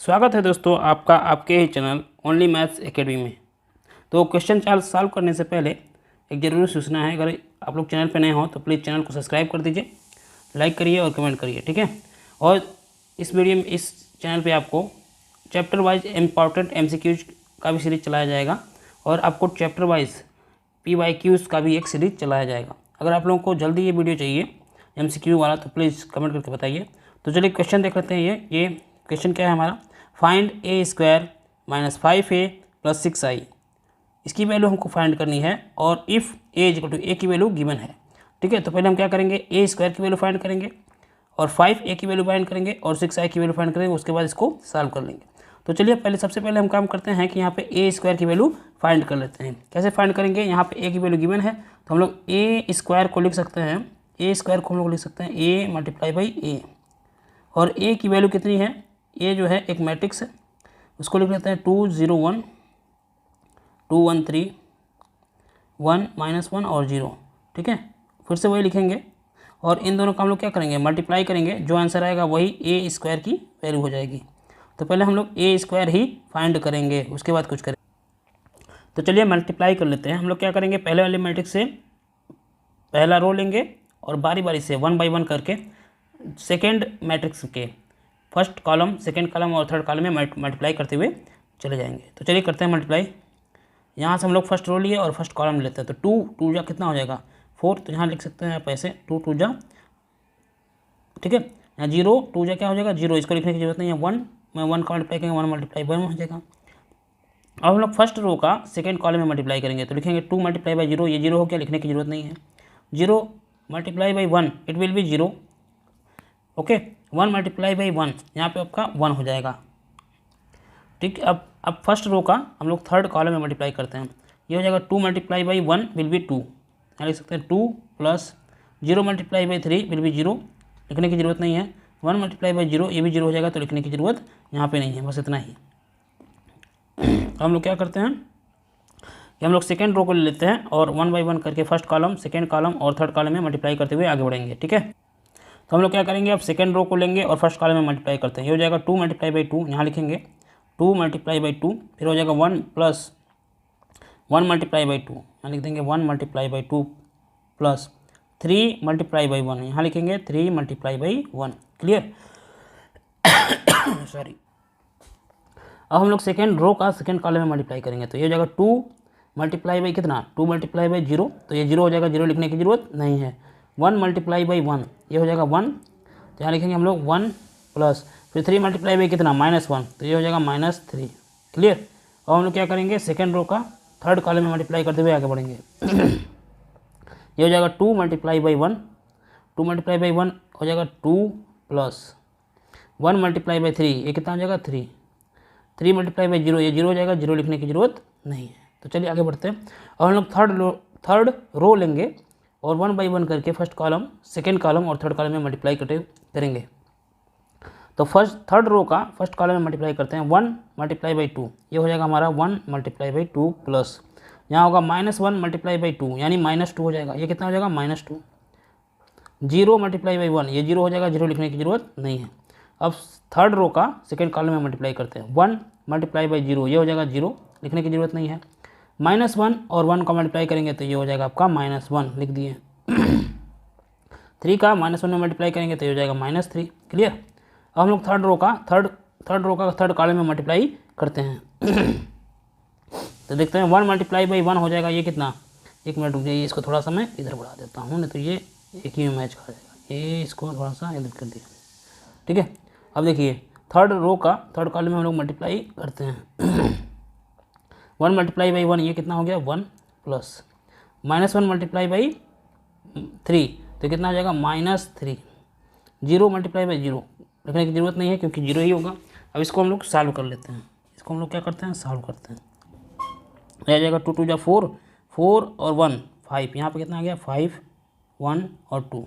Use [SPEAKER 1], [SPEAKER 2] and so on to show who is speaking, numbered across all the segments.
[SPEAKER 1] स्वागत है दोस्तों आपका आपके ही चैनल ओनली मैथ्स एकेडमी में। तो क्वेश्चन चार्ट सॉल्व करने से पहले एक ज़रूरी सूचना है, अगर आप लोग चैनल पर नए हो तो प्लीज़ चैनल को सब्सक्राइब कर दीजिए, लाइक करिए और कमेंट करिए, ठीक है। और इस वीडियो में इस चैनल पे आपको चैप्टर वाइज इम्पॉर्टेंट MCQs का भी सीरीज चलाया जाएगा और आपको चैप्टर वाइज PYQs का भी एक सीरीज चलाया जाएगा। अगर आप लोगों को जल्दी ये वीडियो चाहिए MCQ वाला तो प्लीज़ कमेंट करके बताइए। तो चलिए क्वेश्चन देख लेते हैं। ये क्वेश्चन क्या है हमारा, फाइंड A² - 5A + 6I। इसकी वैल्यू हमको फाइंड करनी है और इफ़ A की वैल्यू गिवन है, ठीक है। तो पहले हम क्या करेंगे, A² की वैल्यू फाइंड करेंगे और 5A की वैल्यू फाइंड करेंगे और 6I की वैल्यू फाइंड करेंगे, उसके बाद इसको सॉल्व कर लेंगे। तो चलिए सबसे पहले हम काम करते हैं कि यहाँ पे A² की वैल्यू फाइंड कर लेते हैं। कैसे फाइंड करेंगे, यहाँ पे A की वैल्यू गिवन है तो हम लोग A² को लिख सकते हैं, A² को हम लोग लिख सकते हैं A × A और A की वैल्यू कितनी है, A जो है एक मैट्रिक्स है, उसको लिख लेते हैं 2 0 1 2 1 3 1 -1 और 0, ठीक है। फिर से वही लिखेंगे और इन दोनों का हम लोग क्या करेंगे, मल्टीप्लाई करेंगे, जो आंसर आएगा वही A² की वैल्यू हो जाएगी। तो पहले हम लोग A² ही फाइंड करेंगे, उसके बाद कुछ करेंगे। तो चलिए मल्टीप्लाई कर लेते हैं। हम लोग क्या करेंगे, पहले वाले मैट्रिक्स से पहला रो लेंगे और बारी बारी से 1 बाई 1 करके सेकेंड मैट्रिक्स के फर्स्ट कॉलम, सेकेंड कॉलम और थर्ड कॉलम में मल्टीप्लाई करते हुए चले जाएंगे। तो चलिए करते हैं मल्टीप्लाई। यहाँ से हम लोग फर्स्ट रो लिए और फर्स्ट कॉलम लेते हैं, तो 2 जा कितना हो जाएगा 4, तो यहाँ लिख सकते हैं आप ऐसे 2 2 जा, ठीक है। यहाँ 0 2 जा क्या हो जाएगा 0, इसको लिखने की जरूरत नहीं है। 1 में 1 का मल्टीप्लाई करेंगे, 1 × 1 हो जाएगा। अब हम लोग फर्स्ट रो का सेकेंड कॉलम में मल्टीप्लाई करेंगे, तो लिखेंगे 2 × 0, ये 0 हो गया, लिखने की जरूरत नहीं है। 0 × 1 इट विल बी 0, ओके। 1 × 1 यहाँ पे आपका 1 हो जाएगा, ठीक है। अब फर्स्ट रो का हम लोग थर्ड कॉलम में मल्टीप्लाई करते हैं, ये हो जाएगा 2 × 1 विल बी 2, यहाँ लिख सकते हैं 2 प्लस 0 × 3 विल बी 0, लिखने की ज़रूरत नहीं है। 1 × 0 ये भी 0 हो जाएगा, तो लिखने की ज़रूरत यहाँ पे नहीं है, बस इतना ही। तो हम लोग क्या करते हैं कि हम लोग सेकेंड रो को ले लेते हैं और 1 बाई 1 करके फर्स्ट कॉलम, सेकेंड कॉलम और थर्ड कॉलम में मल्टीप्लाई करते हुए आगे बढ़ेंगे, ठीक है। तो हम लोग क्या करेंगे, अब सेकेंड रो को लेंगे और फर्स्ट कॉलम में मल्टीप्लाई करते हैं। ये हो जाएगा 2 × 2, यहाँ लिखेंगे 2 × 2, फिर हो जाएगा 1 प्लस 1 × 2, यहाँ लिख देंगे 1 × 2 प्लस 3 × 1, यहाँ लिखेंगे 3 × 1, क्लियर। सॉरी। अब हम लोग सेकेंड रो का सेकेंड कॉलम में मल्टीप्लाई करेंगे, तो ये हो जाएगा 2 × कितना 2 × 0, तो ये 0 हो जाएगा, 0 लिखने की ज़रूरत नहीं है। 1 × 1 ये हो जाएगा 1, तो यहाँ लिखेंगे हम लोग 1 प्लस फिर 3 × कितना -1, तो ये हो जाएगा -3, क्लियर। और हम लोग क्या करेंगे, सेकेंड रो का थर्ड कॉलम में मल्टीप्लाई करते हुए आगे बढ़ेंगे। ये हो जाएगा 2 × 1, 2 × 1 हो जाएगा 2 प्लस 1 × 3, ये कितना हो जाएगा 3 × 0, ये 0 हो जाएगा, 0 लिखने की ज़रूरत नहीं है। तो चलिए आगे बढ़ते हैं और हम लोग थर्ड रो लेंगे और 1 बाई 1 करके फर्स्ट कॉलम, सेकेंड कॉलम और थर्ड कॉलम में मल्टीप्लाई करेंगे। तो थर्ड रो का फर्स्ट कॉलम में मल्टीप्लाई करते हैं 1 × 2, ये हो जाएगा हमारा 1 × 2 प्लस यहाँ होगा -1 × 2, यानी -2 हो जाएगा, ये कितना हो जाएगा -2। 0 × 1 ये 0 हो जाएगा, 0 लिखने की ज़रूरत नहीं है। अब थर्ड रो का सेकेंड कॉलम में मल्टीप्लाई करते हैं, 1 × 0 ये हो जाएगा 0, लिखने की ज़रूरत नहीं है। -1 और 1 का मल्टीप्लाई करेंगे तो ये हो जाएगा आपका -1, लिख दिए। 3 का -1 में मल्टीप्लाई करेंगे तो ये हो जाएगा -3, क्लियर। अब हम लोग थर्ड रो का थर्ड कॉलम में मल्टीप्लाई करते हैं। तो देखते हैं 1 × 1 हो जाएगा, ये कितना, एक मिनट रुक जाइए, इसको थोड़ा सा मैं इधर बढ़ा देता हूँ, नहीं तो ये एक ही में मैच खा जाएगा। ये इसको थोड़ा सा इधर कर दिया, ठीक है। अब देखिए थर्ड रो का थर्ड कॉलम में हम लोग मल्टीप्लाई करते हैं। 1 × 1 ये कितना हो गया 1 प्लस -1 × 3, तो कितना हो जाएगा -3। 0 × 0 लिखने की ज़रूरत नहीं है क्योंकि 0 ही होगा। अब इसको हम लोग सॉल्व कर लेते हैं, इसको हम लोग क्या करते हैं सॉल्व करते हैं। रह जाएगा 2 2 जा 4, 4 और 1 5, यहाँ पे कितना आ गया 5 1 और 2,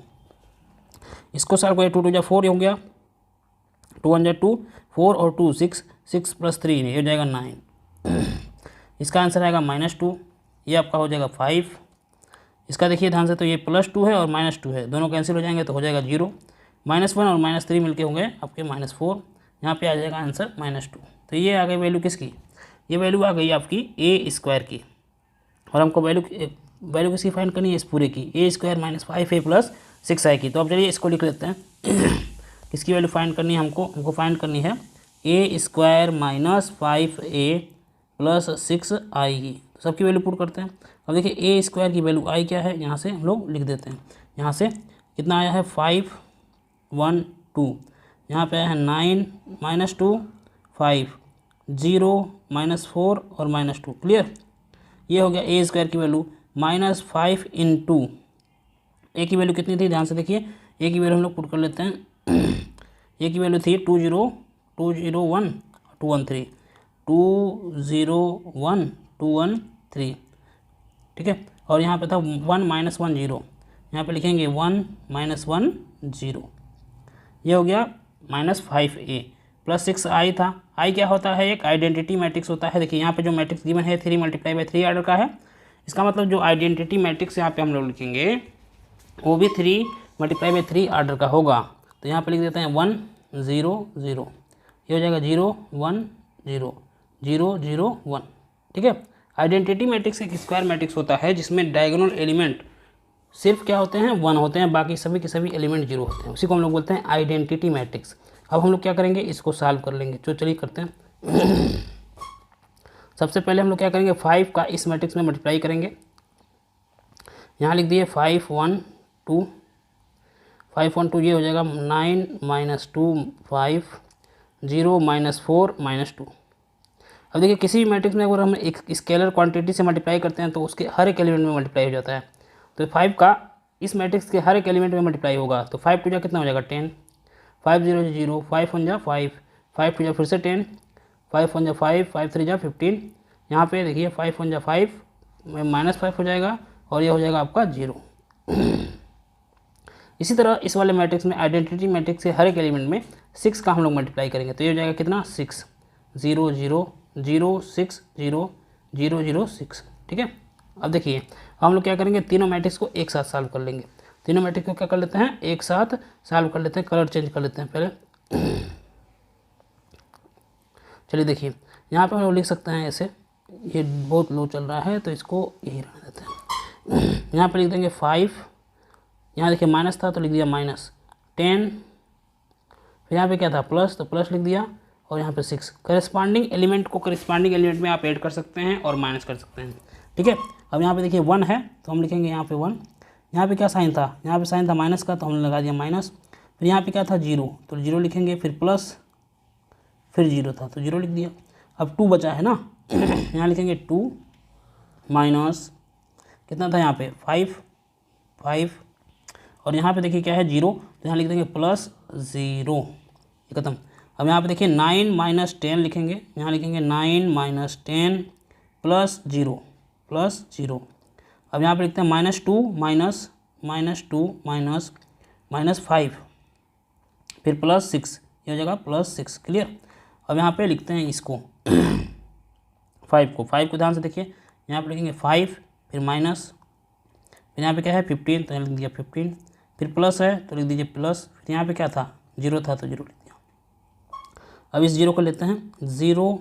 [SPEAKER 1] इसको सॉल्व करें 2 2 जा 4 हो गया, 2 1 जा 2, 4 और 2 6, 6 + 3 ये हो जाएगा 9। इसका आंसर आएगा -2, ये आपका हो जाएगा 5। इसका देखिए ध्यान से, तो ये +2 है और -2 है, दोनों कैंसिल हो जाएंगे तो हो जाएगा 0। -1 और -3 मिलके हो गए आपके -4, यहाँ पे आ जाएगा आंसर -2। तो ये आ गई वैल्यू किसकी, ये वैल्यू आ गई आपकी ए स्क्वायर की। और हमको वैल्यू किसकी फाइंड करनी है, इस पूरे की, ए square minus 5a plus 6i की। तो अब चलिए इसको लिख लेते हैं। किसकी वैल्यू फाइंड करनी है हमको फाइंड करनी है ए square minus 5a plus 6i की। तो सबकी वैल्यू पुट करते हैं। अब देखिए ए स्क्वायर की वैल्यू आई क्या है, यहाँ से हम लोग लिख देते हैं। यहाँ से कितना आया है 5 1 2, यहाँ पे आया है 9 -2 5 0 -4 और -2। क्लियर, ये हो गया ए स्क्वायर की वैल्यू। -5 इंटू ए की वैल्यू कितनी थी, ध्यान से देखिए, ए की वैल्यू हम लोग पुट कर लेते हैं। ए की वैल्यू थी 201 213 201 213, ठीक है। और यहाँ पे था 1 -1 0, यहाँ पे लिखेंगे 1 -1 0। ये हो गया -5a प्लस 6i था। i क्या होता है, एक आइडेंटिटी मैट्रिक्स होता है। देखिए यहाँ पे जो मैट्रिक्स गिवन है 3 × 3 ऑर्डर का है। इसका मतलब जो आइडेंटिटी मैट्रिक्स यहाँ पे हम लोग लिखेंगे वो भी 3 × 3 ऑर्डर का होगा। तो यहाँ पे लिख देते हैं 1 0 0, ये हो जाएगा 0 1 0 0 0 1, ठीक है। आइडेंटिटी मैट्रिक्स एक स्क्वायर मैट्रिक्स होता है जिसमें डायगोनल एलिमेंट सिर्फ क्या होते हैं, 1 होते हैं, बाकी सभी के सभी एलिमेंट 0 होते हैं। उसी को हम लोग बोलते हैं आइडेंटिटी मैट्रिक्स। अब हम लोग क्या करेंगे, इसको सॉल्व कर लेंगे। तो चलिए करते हैं। सबसे पहले हम लोग क्या करेंगे, 5 का इस मैट्रिक्स में मल्टीप्लाई करेंगे। यहाँ लिख दिए 5 1 2 5 1 2, ये हो जाएगा 9 -2 5 0 -4 -2। अब देखिए किसी भी मैट्रिक्स में अगर हम एक स्केलर क्वांटिटी से मल्टीप्लाई करते हैं तो उसके हर एक एलिमेंट में मल्टीप्लाई हो जाता है। तो 5 का इस मैट्रिक्स के हर एक एलिमेंट में मल्टीप्लाई होगा। तो 5 2 कितना हो जाएगा 10, 5 0 0 5 1 5 5 2 फिर से 10 5 1 5 5 3 15। यहाँ पे देखिए 5 1 5 -5 हो जाएगा और ये हो जाएगा आपका 0। इसी तरह इस वाले मैट्रिक्स में आइडेंटिटी मैट्रिक्स के हर एक एलिमेंट में 6 का हम लोग मल्टीप्लाई करेंगे। तो ये हो जाएगा कितना 6 0 0 0 6 0 0 0 6, ठीक है। अब देखिए हम लोग क्या करेंगे, तीनों मैट्रिक्स को एक साथ सॉल्व कर लेंगे। तीनों मैट्रिक्स को क्या कर लेते हैं, एक साथ सॉल्व कर लेते हैं। कलर चेंज कर लेते हैं पहले। चलिए देखिए यहाँ पे हम लोग लिख सकते हैं ऐसे, ये बहुत लो चल रहा है तो इसको यही रहने देते हैं। यहाँ पे लिख देंगे 5, यहाँ देखिए माइनस था तो लिख दिया -10, फिर यहाँ पे क्या था प्लस, तो प्लस लिख दिया, और यहाँ पे 6। करेस्पॉन्डिंग एलिमेंट को करेस्पॉन्डिंग एलिमेंट में आप ऐड कर सकते हैं और माइनस कर सकते हैं, ठीक है। अब यहाँ पे देखिए 1 है तो हम लिखेंगे यहाँ पे 1। यहाँ पे क्या साइन था, यहाँ पे साइन था माइनस का तो हमने लगा दिया माइनस। फिर यहाँ पे क्या था 0, तो 0 लिखेंगे, फिर प्लस, फिर 0 था तो 0 लिख दिया। अब 2 बचा है ना, यहाँ लिखेंगे 2 माइनस कितना था यहाँ पे 5 और यहाँ पे देखिए क्या है 0, तो यहाँ लिख देंगे +0, ये खत्म। अब यहाँ पे देखिए 9 - 10 लिखेंगे, यहाँ लिखेंगे 9 - 10 +0। अब यहाँ पे लिखते हैं -2 -5 फिर +6, ये हो जाएगा +6। क्लियर। अब यहाँ पे लिखते हैं इसको 5 को ध्यान से देखिए, यहाँ पे लिखेंगे 5 फिर माइनस, फिर यहाँ पे क्या है 15 तो यहाँ लिख दिया 15, फिर प्लस है तो लिख दीजिए प्लस, फिर यहाँ पे क्या था 0 था तो 0 लिख दिया। अब इस 0 को लेते हैं 0,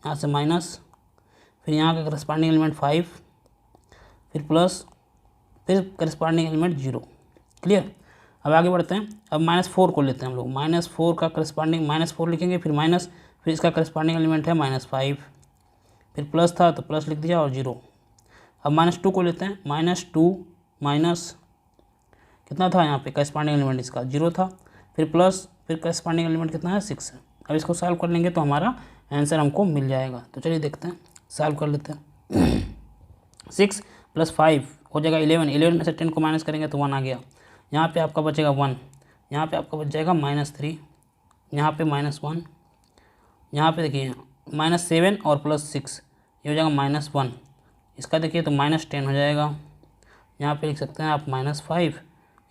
[SPEAKER 1] यहाँ से माइनस, फिर यहाँ का करस्पॉन्डिंग एलिमेंट 5, फिर प्लस, फिर करस्पॉन्डिंग एलिमेंट 0। क्लियर। अब आगे बढ़ते हैं। अब -4 को लेते हैं हम लोग, -4 का करस्पॉन्डिंग -4 लिखेंगे, फिर माइनस, फिर इसका करस्पॉन्डिंग एलिमेंट है -5, फिर प्लस था तो प्लस लिख दिया और 0। अब -2 को लेते हैं, -2 माइनस कितना था यहाँ पे करस्पॉन्डिंग एलिमेंट इसका 0 था, फिर प्लस, फिर करस्पॉन्डिंग एलिमेंट कितना है 6 है। अब इसको सॉल्व कर लेंगे तो हमारा आंसर हमको मिल जाएगा। तो चलिए देखते हैं, सॉल्व कर लेते हैं। 6 + 5 हो जाएगा 11 में से 10 को माइनस करेंगे तो 1 आ गया। यहाँ पे आपका बचेगा 1, यहाँ पे आपका बच जाएगा -3, यहाँ पे -1, यहाँ पे देखिए -7 और +6, ये हो जाएगा -1। इसका देखिए तो -10 हो जाएगा। यहाँ पे लिख सकते हैं आप -5,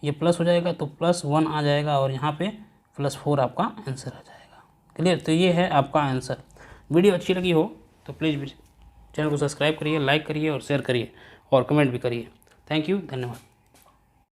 [SPEAKER 1] ये प्लस हो जाएगा तो +1 आ जाएगा, और यहाँ पे +4 आपका आंसर आ जाएगा। क्लियर। तो ये है आपका आंसर। वीडियो अच्छी लगी हो तो प्लीज़ चैनल को सब्सक्राइब करिए, लाइक करिए और शेयर करिए और कमेंट भी करिए। थैंक यू, धन्यवाद।